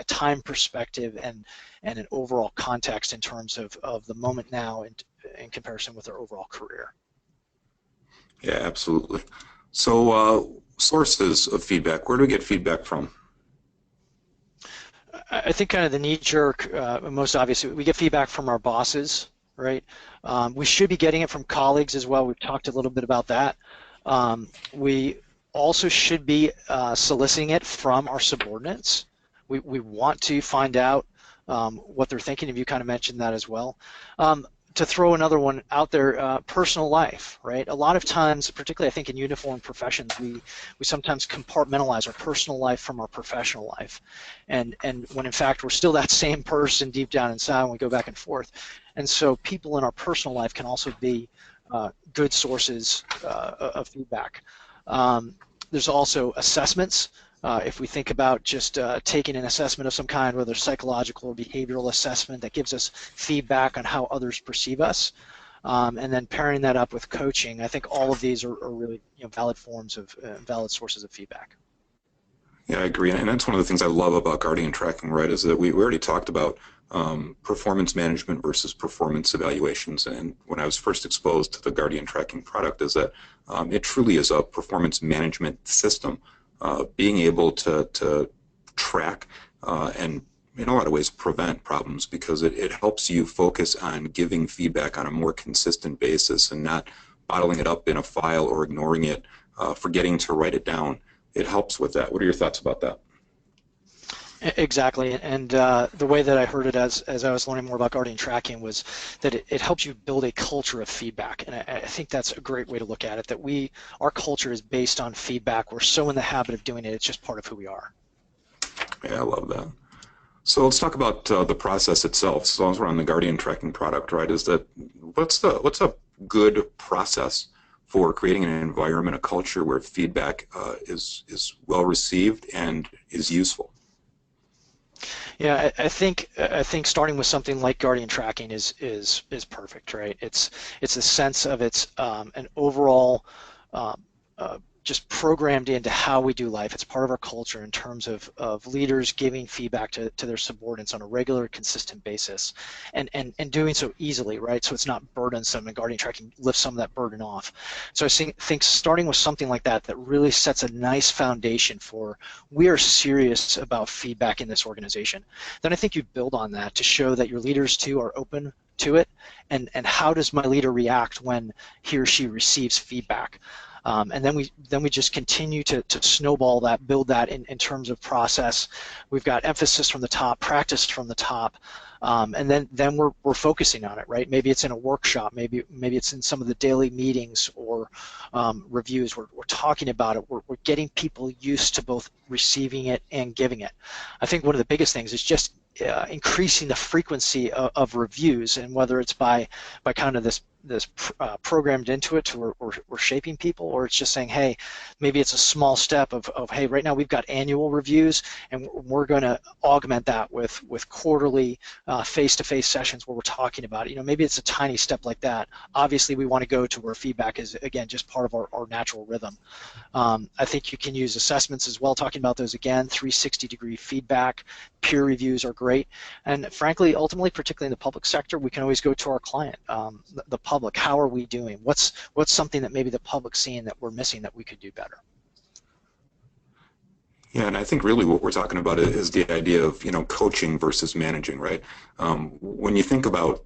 time perspective and an overall context in terms of the moment now and in comparison with our overall career. Yeah, absolutely. So sources of feedback, where do we get feedback from? I think kind of the knee-jerk, most obvious, we get feedback from our bosses, right? We should be getting it from colleagues as well. We've talked a little bit about that. We also should be soliciting it from our subordinates. We want to find out what they're thinking. If you kind of mentioned that as well. To throw another one out there, personal life, right? A lot of times, particularly I think in uniform professions, we sometimes compartmentalize our personal life from our professional life, and when in fact we're still that same person deep down inside when we go back and forth. And so people in our personal life can also be good sources of feedback. There's also assessments. If we think about just taking an assessment of some kind, whether psychological or behavioral assessment, that gives us feedback on how others perceive us, and then pairing that up with coaching, I think all of these are really valid forms of valid sources of feedback. Yeah, I agree, and that's one of the things I love about Guardian tracking, right, is that we already talked about performance management versus performance evaluations, and when I was first exposed to the Guardian tracking product is that it truly is a performance management system. Being able to track and in a lot of ways prevent problems, because it helps you focus on giving feedback on a more consistent basis and not bottling it up in a file or ignoring it, forgetting to write it down. It helps with that. What are your thoughts about that? Exactly, and the way that I heard it as I was learning more about Guardian tracking was that it helps you build a culture of feedback, and I think that's a great way to look at it, that our culture is based on feedback. We're so in the habit of doing it, it's just part of who we are. Yeah, I love that. So let's talk about the process itself. So as we're on the Guardian tracking product, right, is that what's a good process for creating an environment, a culture where feedback is well received and is useful? Yeah, I think starting with something like Guardian tracking is perfect, right? It's a sense of it's an overall just programmed into how we do life. It's part of our culture in terms of leaders giving feedback to their subordinates on a regular, consistent basis, and doing so easily, right? So it's not burdensome, and Guardian tracking lifts some of that burden off. So I think starting with something like that really sets a nice foundation for we are serious about feedback in this organization. Then I think you build on that to show that your leaders too are open to it, and how does my leader react when he or she receives feedback? And then we just continue to snowball that, build that in terms of process. We've got emphasis from the top, practice from the top, and then we're focusing on it, right? Maybe it's in a workshop, maybe it's in some of the daily meetings or reviews. We're talking about it. We're getting people used to both receiving it and giving it. I think one of the biggest things is just increasing the frequency of reviews, and whether it's by kind of this programmed into it to we're shaping people, or it's just saying, hey, maybe it's a small step of hey, right now we've got annual reviews, and we're going to augment that with quarterly face-to-face sessions where we're talking about it. Maybe it's a tiny step like that. Obviously, we want to go to where feedback is, again, just part of our natural rhythm. I think you can use assessments as well, talking about those again, 360-degree feedback, peer reviews are great, and frankly, ultimately, particularly in the public sector, we can always go to our client, the public. How are we doing? What's something that maybe the public's seeing that we're missing that we could do better? Yeah, and I think really what we're talking about is the idea of coaching versus managing, right? When you think about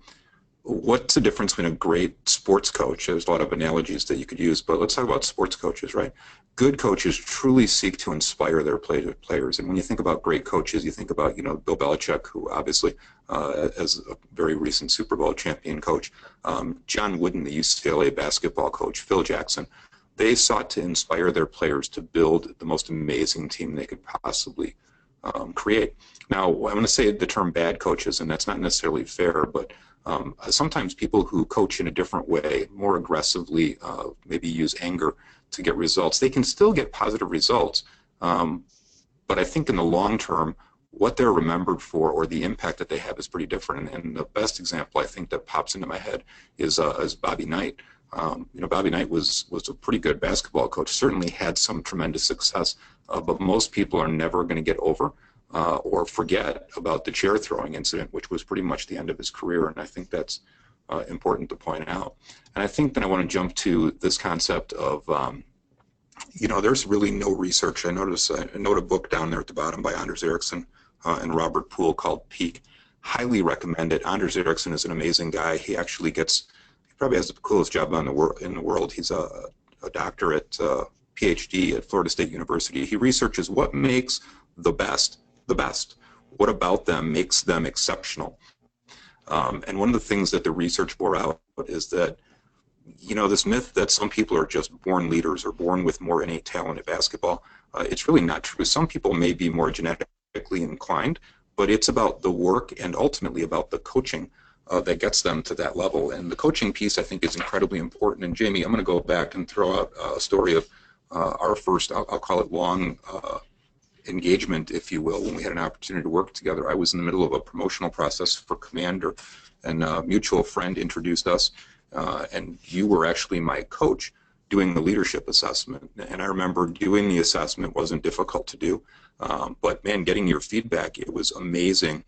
what's the difference between a great sports coach, there's a lot of analogies that you could use, but let's talk about sports coaches, right? Good coaches truly seek to inspire their players, and when you think about great coaches, you think about Bill Belichick, who obviously as a very recent Super Bowl champion coach, John Wooden, the UCLA basketball coach, Phil Jackson. They sought to inspire their players to build the most amazing team they could possibly create. Now, I'm going to say the term bad coaches, and that's not necessarily fair, but sometimes people who coach in a different way, more aggressively, maybe use anger to get results, they can still get positive results. But I think in the long term, what they're remembered for or the impact that they have is pretty different. And the best example I think that pops into my head is Bobby Knight. Bobby Knight was a pretty good basketball coach, certainly had some tremendous success, but most people are never going to get over or forget about the chair throwing incident, which was pretty much the end of his career, and I think that's important to point out. And I think that I want to jump to this concept of, there's really no research. I note a book down there at the bottom by Anders Ericsson and Robert Poole called Peak. Highly recommend it. Anders Ericsson is an amazing guy. He probably has the coolest job in the world. He's a doctor at PhD at Florida State University. He researches what makes the best the best. What about them makes them exceptional? And one of the things that the research bore out is that, this myth that some people are just born leaders or born with more innate talent at basketball, it's really not true. Some people may be more genetically inclined, but it's about the work and ultimately about the coaching that gets them to that level. And the coaching piece, I think, is incredibly important. And Jamey, I'm going to go back and throw out a story of our first, I'll call it long engagement, if you will, when we had an opportunity to work together. I was in the middle of a promotional process for Commander, and a mutual friend introduced us, and you were actually my coach doing the leadership assessment. And I remember doing the assessment wasn't difficult to do, but man, getting your feedback, it was amazing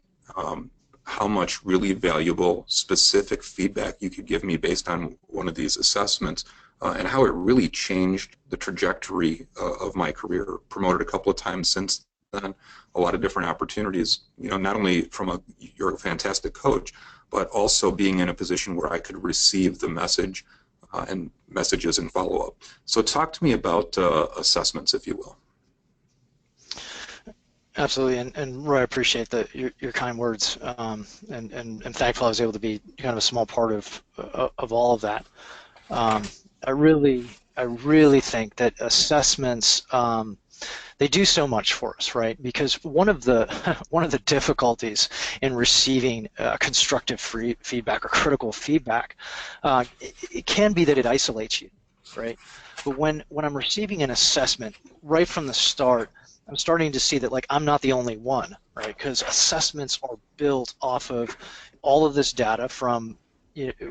how much really valuable, specific feedback you could give me based on one of these assessments, and how it really changed the trajectory of my career. Promoted a couple of times since then, a lot of different opportunities, not only from you're a fantastic coach, but also being in a position where I could receive the message and messages and follow-up. So talk to me about assessments, if you will. Absolutely, and Roy, I appreciate your kind words, and thankful I was able to be kind of a small part of all of that. I really think that assessments, they do so much for us, right? Because one of the difficulties in receiving constructive feedback or critical feedback, it can be that it isolates you, right? But when I'm receiving an assessment right from the start, I'm starting to see that, like, I'm not the only one, right? Because assessments are built off of all of this data from,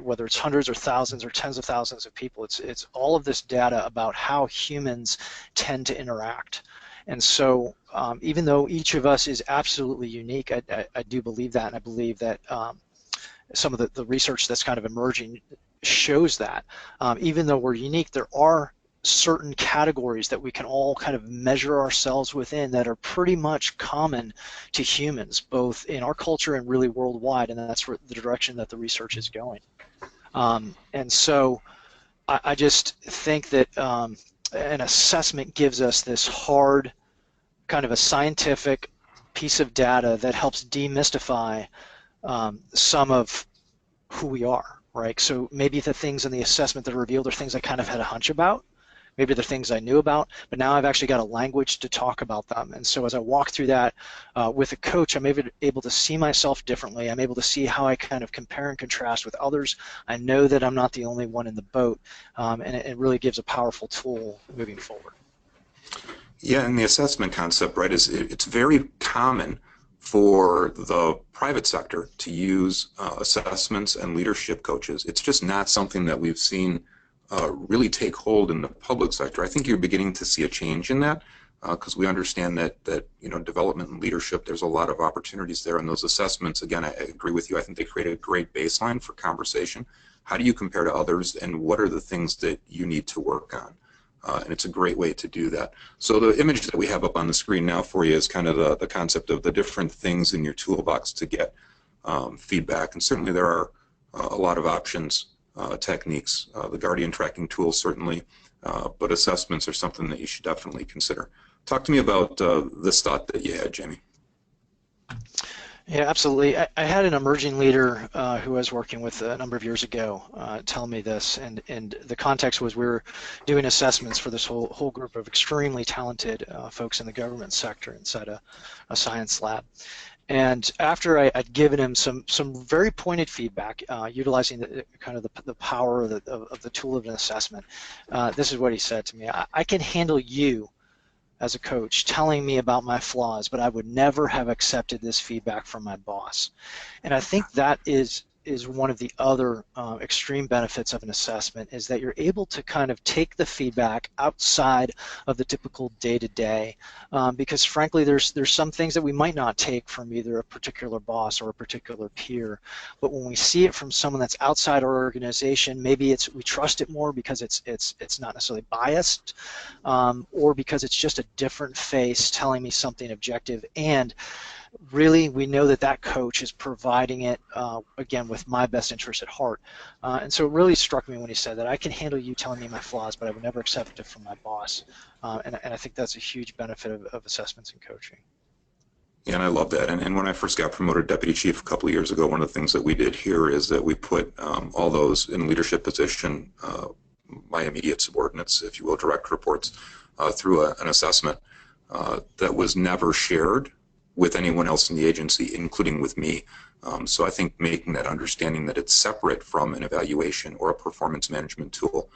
whether it's hundreds or thousands or tens of thousands of people. It's all of this data about how humans tend to interact. And so even though each of us is absolutely unique, I do believe that, and I believe that some of the research that's kind of emerging shows that even though we're unique, there are certain categories that we can all kind of measure ourselves within that are pretty much common to humans, both in our culture and really worldwide, and that's the direction that the research is going. And so I just think that an assessment gives us this hard, kind of a scientific piece of data that helps demystify some of who we are, right? So maybe the things in the assessment that are revealed are things I kind of had a hunch about. Maybe they're things I knew about, but now I've actually got a language to talk about them. And so as I walk through that with a coach, I'm able to see myself differently. I'm able to see how I kind of compare and contrast with others. I know that I'm not the only one in the boat, and it really gives a powerful tool moving forward. Yeah, and the assessment concept, right, is it's very common for the private sector to use assessments and leadership coaches. It's just not something that we've seen really take hold in the public sector. I think you're beginning to see a change in that because we understand that development and leadership, there's a lot of opportunities there, and those assessments, again, I agree with you. I think they create a great baseline for conversation. How do you compare to others, and what are the things that you need to work on? And it's a great way to do that. So the image that we have up on the screen now for you is kind of the concept of the different things in your toolbox to get feedback, and certainly there are a lot of options. Techniques, the Guardian tracking tool certainly, but assessments are something that you should definitely consider. Talk to me about this thought that you had, Jamey. Yeah, absolutely. I had an emerging leader who I was working with a number of years ago tell me this, and the context was we were doing assessments for this whole group of extremely talented folks in the government sector inside a science lab. And after I'd given him some very pointed feedback, utilizing the power of the tool of an assessment, this is what he said to me: I can handle you as a coach telling me about my flaws, but I would never have accepted this feedback from my boss. And I think that is one of the other extreme benefits of an assessment, is that you're able to kind of take the feedback outside of the typical day-to-day, because frankly there's some things that we might not take from either a particular boss or a particular peer, but when we see it from someone that's outside our organization, maybe we trust it more because it's not necessarily biased, or because it's just a different face telling me something objective, and really we know that that coach is providing it, again, with my best interest at heart. And so it really struck me when he said that I can handle you telling me my flaws, but I would never accept it from my boss. And I think that's a huge benefit of assessments and coaching. Yeah, and I love that. And when I first got promoted to deputy chief a couple of years ago, one of the things that we did here is that we put all those in leadership position, my immediate subordinates, if you will, direct reports, through an assessment that was never shared with anyone else in the agency, including with me. So I think making that understanding that it's separate from an evaluation or a performance management tool,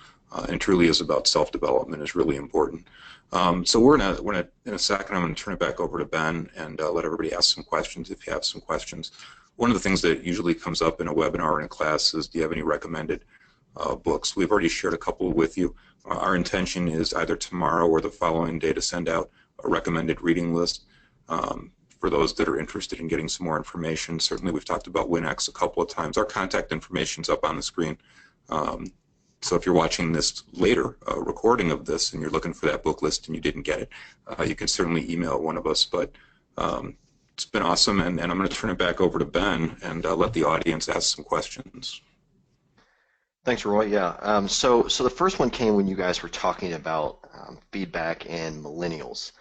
and truly is about self-development, is really important. So we're in a second. I'm going to turn it back over to Ben and let everybody ask some questions if you have some questions. One of the things that usually comes up in a webinar or in a class is, do you have any recommended books? We've already shared a couple with you. Our intention is either tomorrow or the following day to send out a recommended reading list. For those that are interested in getting some more information. Certainly we've talked about WinX a couple of times. Our contact information is up on the screen. So if you're watching this later, a recording of this, and you're looking for that book list and you didn't get it, you can certainly email one of us. But it's been awesome, and I'm going to turn it back over to Ben and let the audience ask some questions. Thanks, Roy. Yeah. So the first one came when you guys were talking about feedback and millennials.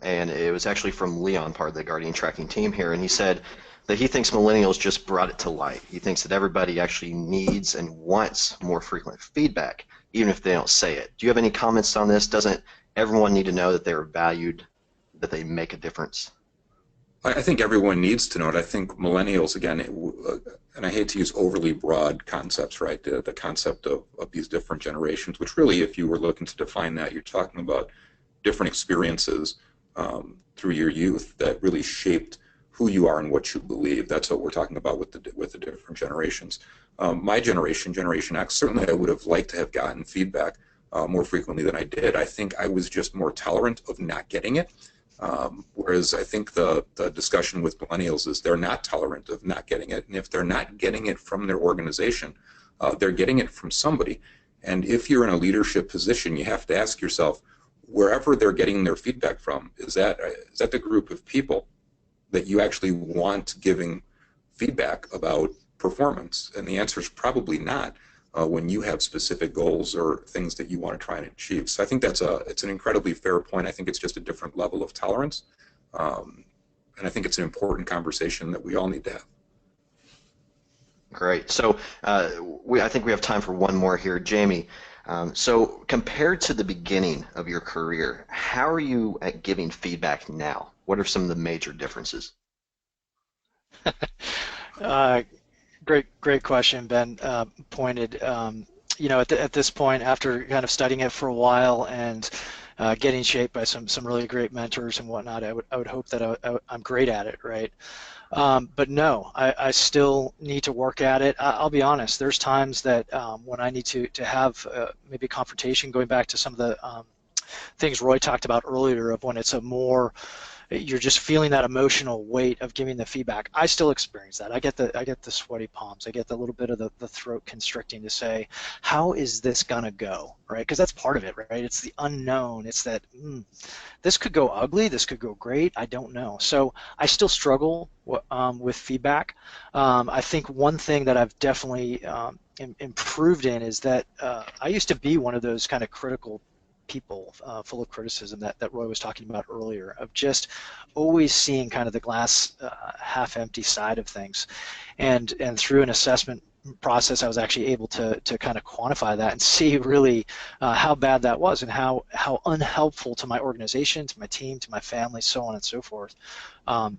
And it was actually from Leon, part of the Guardian tracking team here, and he said that he thinks millennials just brought it to light. He thinks that everybody actually needs and wants more frequent feedback, even if they don't say it. Do you have any comments on this? Doesn't everyone need to know that they're valued, that they make a difference? I think everyone needs to know it. I think millennials, again, and I hate to use overly broad concepts, right, the concept of these different generations, which really, if you were looking to define that, you're talking about different experiences through your youth that really shaped who you are and what you believe. That's what we're talking about with the different generations. My generation, Generation X, certainly I would have liked to have gotten feedback more frequently than I did. I think I was just more tolerant of not getting it, whereas I think the discussion with millennials is they're not tolerant of not getting it, and if they're not getting it from their organization, they're getting it from somebody. And if you're in a leadership position, you have to ask yourself, wherever they're getting their feedback from, is that the group of people that you actually want giving feedback about performance? And the answer is probably not when you have specific goals or things that you want to try and achieve. So I think it's an incredibly fair point. I think it's just a different level of tolerance. And I think it's an important conversation that we all need to have. Great. So I think we have time for one more here. Jamey, so compared to the beginning of your career, how are you at giving feedback now? What are some of the major differences? Great question, Ben. Pointed. At this point, after kind of studying it for a while and getting shaped by some really great mentors and whatnot, I would hope that I'm great at it, right? But no, I still need to work at it. I'll be honest, there's times that when I need to have maybe a confrontation, going back to some of the things Roy talked about earlier, of when it's you're just feeling that emotional weight of giving the feedback. I still experience that. I get the sweaty palms. I get the little bit of the throat constricting to say, how is this gonna go, right? Because that's part of it, right? It's the unknown. It's that this could go ugly, this could go great, I don't know. So I still struggle with feedback. I think one thing that I've definitely improved in is that I used to be one of those kind of critical people, full of criticism that Roy was talking about earlier, of just always seeing kind of the glass half empty side of things. And through an assessment process, I was actually able to kind of quantify that and see really how bad that was and how unhelpful to my organization, to my team, to my family, so on and so forth.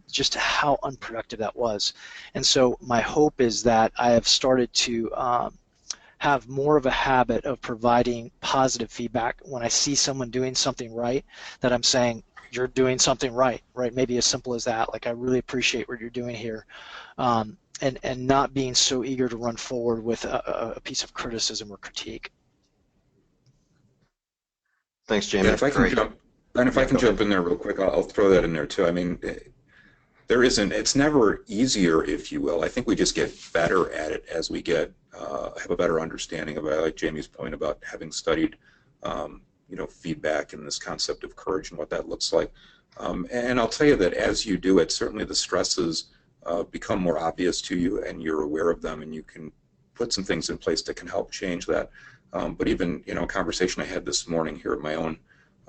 Just how unproductive that was. And so my hope is that I have started to have more of a habit of providing positive feedback when I see someone doing something right, that I'm saying, you're doing something right, right? Maybe as simple as that, like, I really appreciate what you're doing here. And not being so eager to run forward with a piece of criticism or critique. Thanks, Yeah, Jamey. if I can Great. jump, and if I Yeah, can go jump ahead. in there real quick, I'll throw that in there too. I mean, there isn't, it's never easier, if you will. I think we just get better at it as we get, have a better understanding of it. I like Jamie's point about having studied, feedback and this concept of courage and what that looks like. And I'll tell you that as you do it, certainly the stresses become more obvious to you and you're aware of them and you can put some things in place that can help change that. But even, a conversation I had this morning here at my own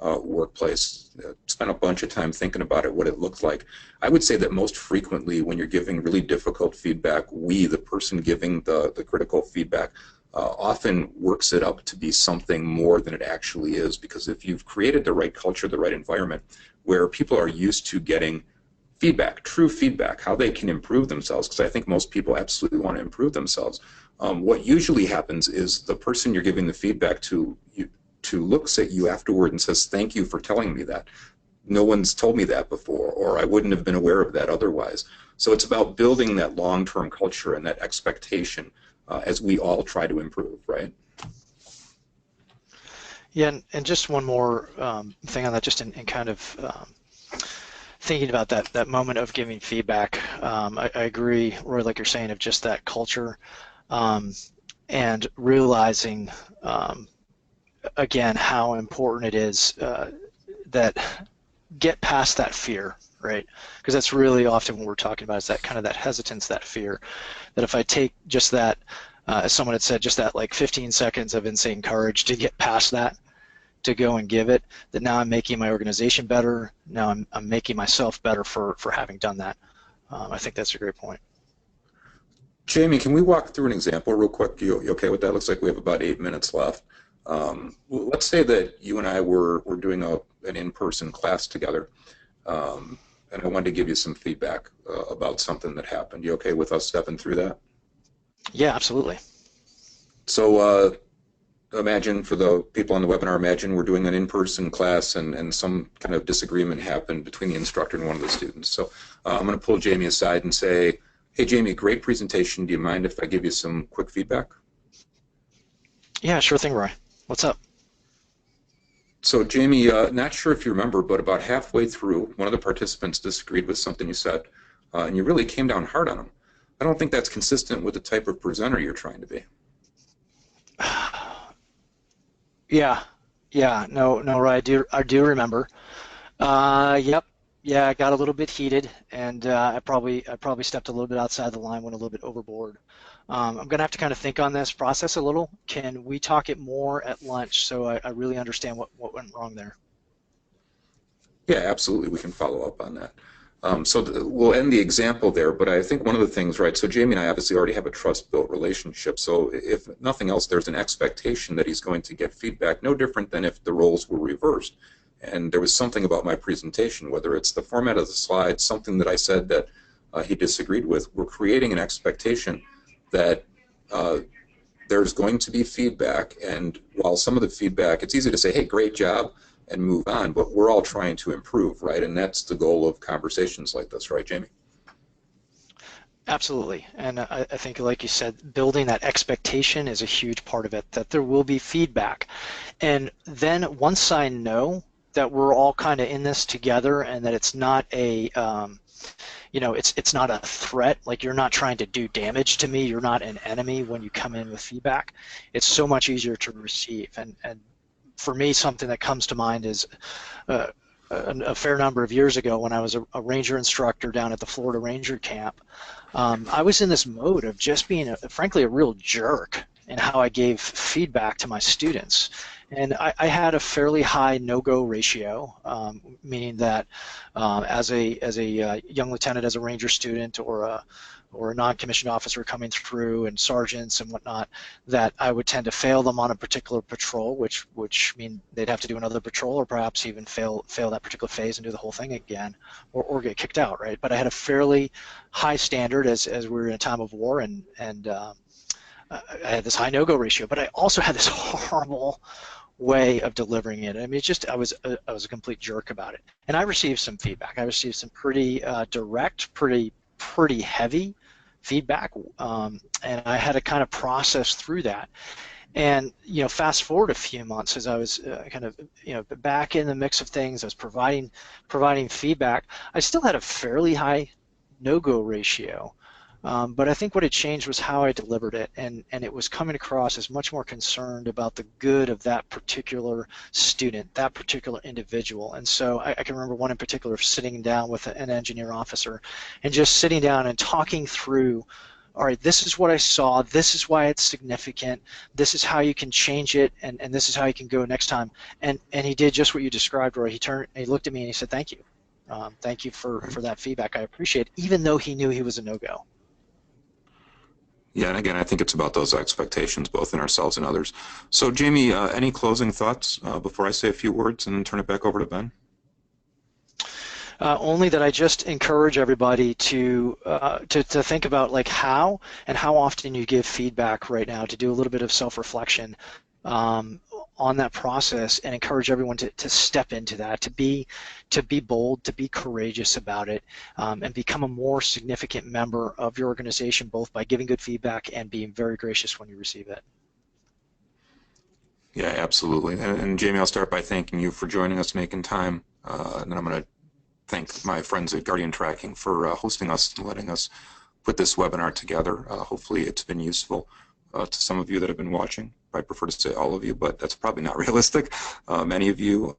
workplace, spent a bunch of time thinking about it, what it looked like. I would say that most frequently when you're giving really difficult feedback, the person giving the critical feedback, often works it up to be something more than it actually is, because if you've created the right culture, the right environment, where people are used to getting feedback, true feedback, how they can improve themselves, because I think most people absolutely want to improve themselves. What usually happens is the person you're giving the feedback to looks at you afterward and says, thank you for telling me that. No one's told me that before, or I wouldn't have been aware of that otherwise. So it's about building that long-term culture and that expectation as we all try to improve, right? Yeah, and just one more thing on that, just in kind of thinking about that moment of giving feedback. I agree, Roy, like you're saying, of just that culture, and realizing, again, how important it is that get past that fear, right? Because that's really often what we're talking about, is that kind of that hesitance, that fear, that if I take just that, as someone had said, just that like 15 seconds of insane courage to get past that, to go and give it, that now I'm making my organization better, now I'm making myself better for having done that. I think that's a great point. Jamie, can we walk through an example real quick? You okay with that? Looks like we have about 8 minutes left. Let's say that you and I were doing an in-person class together, and I wanted to give you some feedback about something that happened. You okay with us stepping through that? Yeah, absolutely. So imagine, for the people on the webinar, imagine we're doing an in-person class and some kind of disagreement happened between the instructor and one of the students. So I'm going to pull Jamie aside and say, hey, Jamie, great presentation. Do you mind if I give you some quick feedback? Yeah, sure thing, Roy. What's up? So Jamie, not sure if you remember, but about halfway through, one of the participants disagreed with something you said, and you really came down hard on him. I don't think that's consistent with the type of presenter you're trying to be. Yeah, no, Roy, I do remember. Yep, yeah, I got a little bit heated, and I probably stepped a little bit outside the line, went a little bit overboard. I'm gonna have to kind of think on this process a little. Can we talk it more at lunch so I really understand what went wrong there? Yeah, absolutely. We can follow up on that. We'll end the example there, but I think one of the things, right, so Jamie and I obviously already have a trust-built relationship, so if nothing else, there's an expectation that he's going to get feedback, no different than if the roles were reversed. And there was something about my presentation, whether it's the format of the slides, something that I said that he disagreed with, we're creating an expectation that there's going to be feedback, and while some of the feedback, it's easy to say, hey, great job, and move on, but we're all trying to improve, right? And that's the goal of conversations like this, right, Jamie? Absolutely, and I think, like you said, building that expectation is a huge part of it, that there will be feedback. And then once I know that we're all kind of in this together and that it's not it's not a threat, like you're not trying to do damage to me, you're not an enemy when you come in with feedback, it's so much easier to receive. And for me, something that comes to mind is uh, a fair number of years ago when I was a ranger instructor down at the Florida Ranger Camp. I was in this mode of just being, frankly, a real jerk in how I gave feedback to my students. And I had a fairly high no-go ratio, meaning that as a young lieutenant, as a ranger student, or a non-commissioned officer coming through, and sergeants and whatnot, that I would tend to fail them on a particular patrol, which mean they'd have to do another patrol, or perhaps even fail that particular phase and do the whole thing again, or get kicked out, right? But I had a fairly high standard as we were in a time of war, and I had this high no-go ratio, but I also had this horrible way of delivering it. I mean, it's just I was a complete jerk about it. And I received some feedback. I received some pretty direct, pretty heavy feedback, and I had to kind of process through that. And fast forward a few months as I was kind of back in the mix of things, I was providing feedback. I still had a fairly high no-go ratio, but I think what had changed was how I delivered it, and it was coming across as much more concerned about the good of that particular student, that particular individual. And so I can remember one in particular sitting down with an engineer officer and just sitting down and talking through, all right, this is what I saw, this is why it's significant, this is how you can change it, and this is how you can go next time. And he did just what you described, Roy. He looked at me and he said, thank you. Thank you for that feedback. I appreciate it, even though he knew he was a no-go. Yeah, and again, I think it's about those expectations, both in ourselves and others. So, Jamey, any closing thoughts before I say a few words and turn it back over to Ben? Only that I just encourage everybody to think about like how often you give feedback right now, to do a little bit of self-reflection on that process, and encourage everyone to step into that, to be bold, to be courageous about it, and become a more significant member of your organization, both by giving good feedback and being very gracious when you receive it. Yeah, absolutely. And Jamey, I'll start by thanking you for joining us, making time, and then I'm going to thank my friends at Guardian Tracking for hosting us and letting us put this webinar together. Hopefully it's been useful to some of you that have been watching. I prefer to say all of you, but that's probably not realistic. Many of you,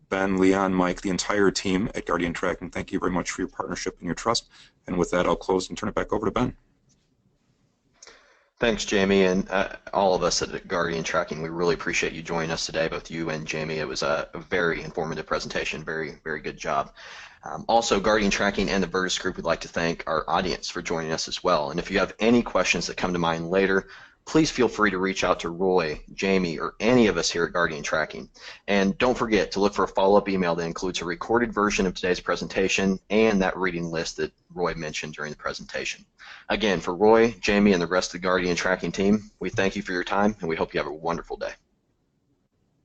Ben, Leon, Mike, the entire team at Guardian Tracking, thank you very much for your partnership and your trust. And with that, I'll close and turn it back over to Ben. Thanks, Jamey, and all of us at Guardian Tracking, we really appreciate you joining us today, both you and Jamey. It was a very informative presentation, very, very good job. Also, Guardian Tracking and the Virtus Group would like to thank our audience for joining us as well. And if you have any questions that come to mind later, please feel free to reach out to Roy, Jamey, or any of us here at Guardian Tracking. And don't forget to look for a follow-up email that includes a recorded version of today's presentation and that reading list that Roy mentioned during the presentation. Again, for Roy, Jamey, and the rest of the Guardian Tracking team, we thank you for your time, and we hope you have a wonderful day.